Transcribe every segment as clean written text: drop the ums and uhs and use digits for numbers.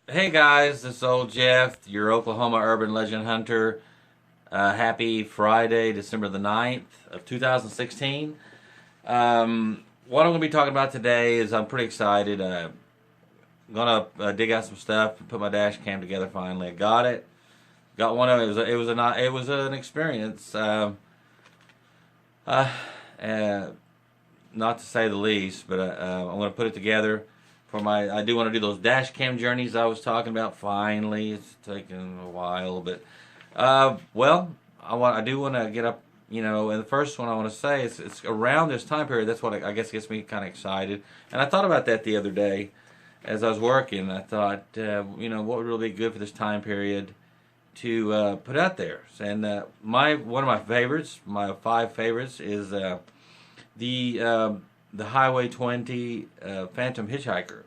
Hey guys, this is Old Jeff, your Oklahoma urban legend hunter. Happy Friday, December the 9th of 2016. What I'm going to be talking about today is I'm pretty excited. I'm going to dig out some stuff and put my dash cam together finally. I got it. Got one of it. It was an experience. Uh, uh, Not to say the least, but I'm going to put it together for my. I do want to do those dash cam journeys I was talking about. Finally, it's taken a while, but I do want to get up. And the first one I want to say is it's around this time period. That's what I guess gets me kind of excited. And I thought about that the other day as I was working. I thought, what would really be good for this time period to put out there. And my one of my favorites, my five favorites, is the Highway 20 Phantom Hitchhiker.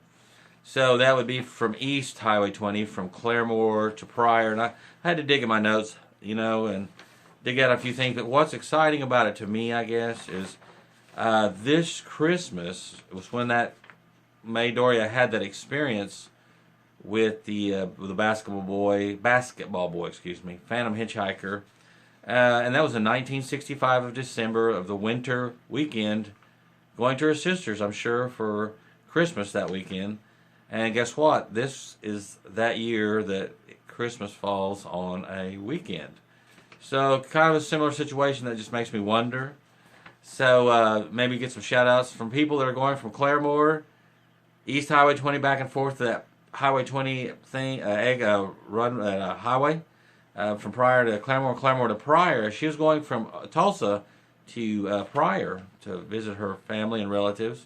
So that would be from East Highway 20, from Claremore to Pryor. And I had to dig in my notes, and dig out a few things. But what's exciting about it to me, I guess, is this Christmas was when that May Doria had that experience with the basketball boy, excuse me, Phantom Hitchhiker. And that was in 1965 of December of the winter weekend, going to her sister's, I'm sure, for Christmas that weekend. And guess what? This is that year that Christmas falls on a weekend. So kind of a similar situation that just makes me wonder. So maybe get some shout outs from people that are going from Claremore, East Highway 20 back and forth to that Highway 20 thing, highway. From Pryor to Claremore, Claremore to Pryor. She was going from Tulsa to Pryor to visit her family and relatives.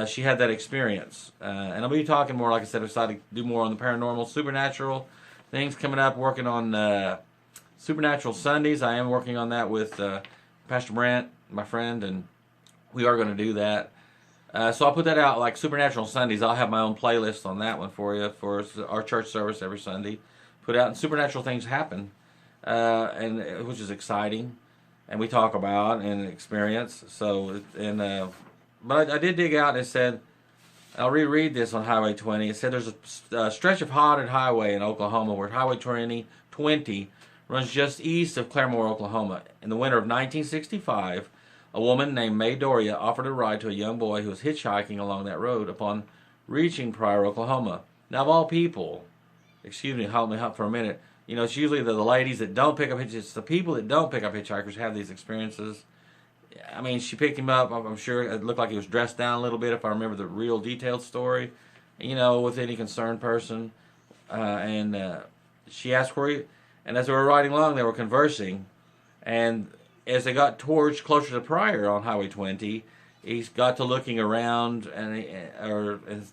She had that experience. And I'll be talking more, like I said, I decided to do more on the paranormal, supernatural things coming up, working on Supernatural Sundays. I am working on that with Pastor Brent, my friend, and we are going to do that. So I'll put that out like Supernatural Sundays. I'll have my own playlist on that one for you for our church service every Sunday. Put out and supernatural things happen, and which is exciting, and we talk about and experience. But I did dig out and it said, I'll reread this on Highway 20. It said there's a stretch of haunted highway in Oklahoma where Highway 20 runs just east of Claremore, Oklahoma. In the winter of 1965, a woman named May Doria offered a ride to a young boy who was hitchhiking along that road upon reaching Pryor, Oklahoma. Now, of all people, excuse me, help me out for a minute. It's usually the ladies that don't pick up hitchhikers. It's the people that don't pick up hitchhikers have these experiences. I mean, she picked him up. I'm sure it looked like he was dressed down a little bit, if I remember the real detailed story. With any concerned person, and she asked where he. And as they were riding along, they were conversing, and as they got towards closer to Pryor on Highway 20, he got to looking around, and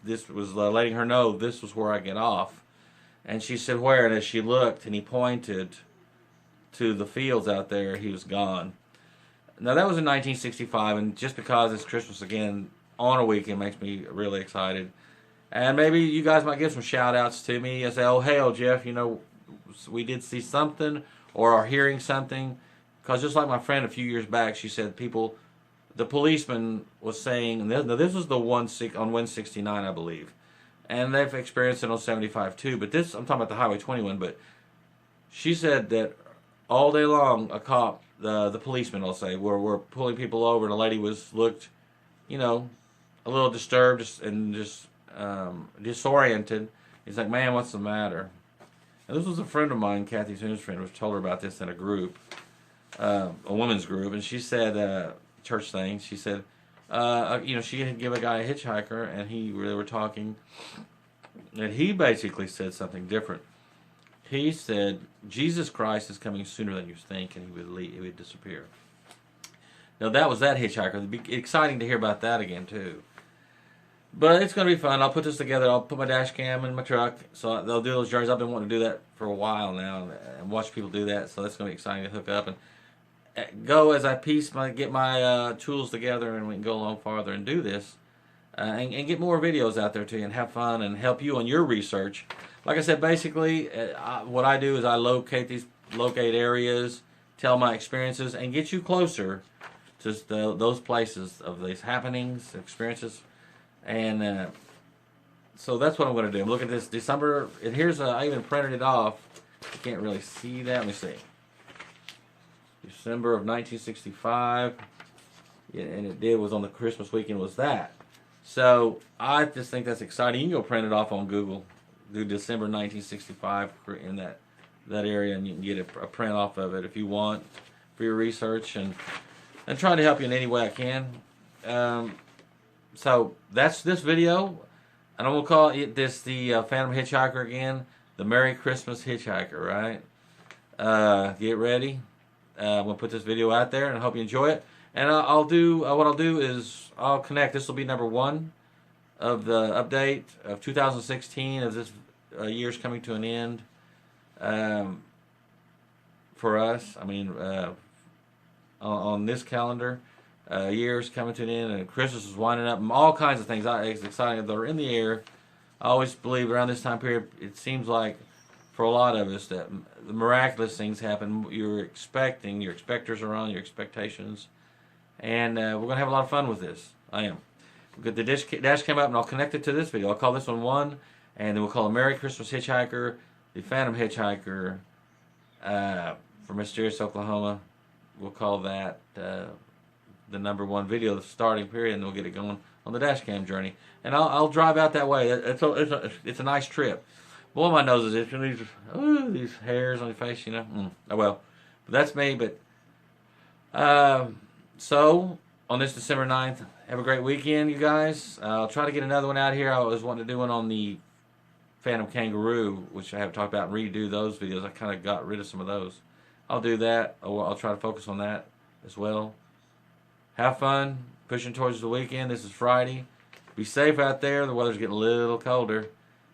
this was letting her know this was where I get off. And she said, where? And as she looked, and he pointed to the fields out there, he was gone. Now, that was in 1965, and just because it's Christmas again on a weekend makes me really excited. And maybe you guys might give some shout-outs to me and say, oh, hey, oh, Jeff, we did see something or are hearing something. Because just like my friend a few years back, she said the policeman was saying, and this was the on 169, I believe. And they've experienced it on 75 too. But this, I'm talking about the Highway 21. But she said that all day long, a cop, the policeman, I'll say, were pulling people over, and a lady looked, a little disturbed and just disoriented. He's like, man, what's the matter? And this was a friend of mine, Kathy Soon's friend, was told her about this in a group, a women's group, and she said, church thing, she said, she had give a guy a hitchhiker, and they were talking, and he basically said something different. He said, Jesus Christ is coming sooner than you think, and he would disappear. Now, that was that hitchhiker. It'd be exciting to hear about that again, too. But it's going to be fun. I'll put this together. I'll put my dash cam in my truck. So they'll do those journeys. I've been wanting to do that for a while now and watch people do that. So that's going to be exciting to hook up and go as I get my tools together, and we can go along farther and do this. And get more videos out there to you and have fun and help you on your research. Like I said, basically, what I do is I locate areas, tell my experiences, and get you closer to those places of these happenings, experiences, and So that's what I'm going to do. I'm looking at this December, and here's I even printed it off. You can't really see that. Let me see. December of 1965. Yeah, and it was on the Christmas weekend was that. So I just think that's exciting. You can go print it off on Google. Do December 1965 in that area, and you can get a print off of it if you want for your research, and trying to help you in any way I can. So that's this video, and I'm gonna call it the Phantom Hitchhiker again, the Merry Christmas Hitchhiker. Right? Get ready. I'm gonna put this video out there, and I hope you enjoy it. And I'll do what I'll do is I'll connect. This will be number 1 of the update of 2016 as this year's coming to an end for us. I mean, on this calendar, year's coming to an end, and Christmas is winding up, and all kinds of things it's exciting that are in the air. I always believe around this time period, it seems like for a lot of us that the miraculous things happen. You're expecting, your expectors are on, your expectations. And we're going to have a lot of fun with this. I am. The dash came up, and I'll connect it to this video. I'll call this one 1, and then we'll call it Merry Christmas Hitchhiker, the Phantom Hitchhiker from Mysterious, Oklahoma. We'll call that the number 1 video, the starting period, and we'll get it going on the dash cam journey. And I'll drive out that way. It's a nice trip. Boy, my nose is itching. These hairs on your face, you know. Oh well. But that's me. But so, on this December 9th, have a great weekend, you guys. I'll try to get another one out here. I was wanting to do one on the Phantom Kangaroo, which I have talked about, and redo those videos. I kind of got rid of some of those. I'll do that. I'll try to focus on that as well. Have fun. Pushing towards the weekend. This is Friday. Be safe out there. The weather's getting a little colder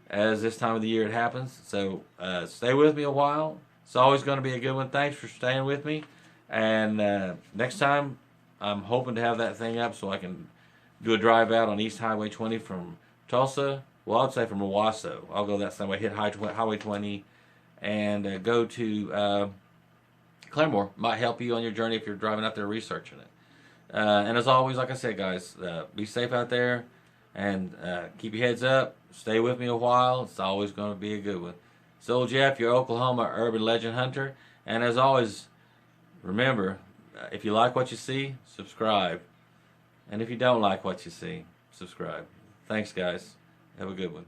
as this time of the year it happens. So, stay with me a while. It's always going to be a good one. Thanks for staying with me. And next time, I'm hoping to have that thing up so I can do a drive out on East Highway 20 from Tulsa. Well, I'd say from Owasso. I'll go that same way, hit Highway 20, and go to Claremore. Might help you on your journey if you're driving out there researching it. And as always, like I said, guys, be safe out there, and keep your heads up. Stay with me a while. It's always going to be a good one. It's Ole Jeff, your Oklahoma urban legend hunter. And as always, remember, if you like what you see, subscribe. And if you don't like what you see, subscribe. Thanks, guys. Have a good one.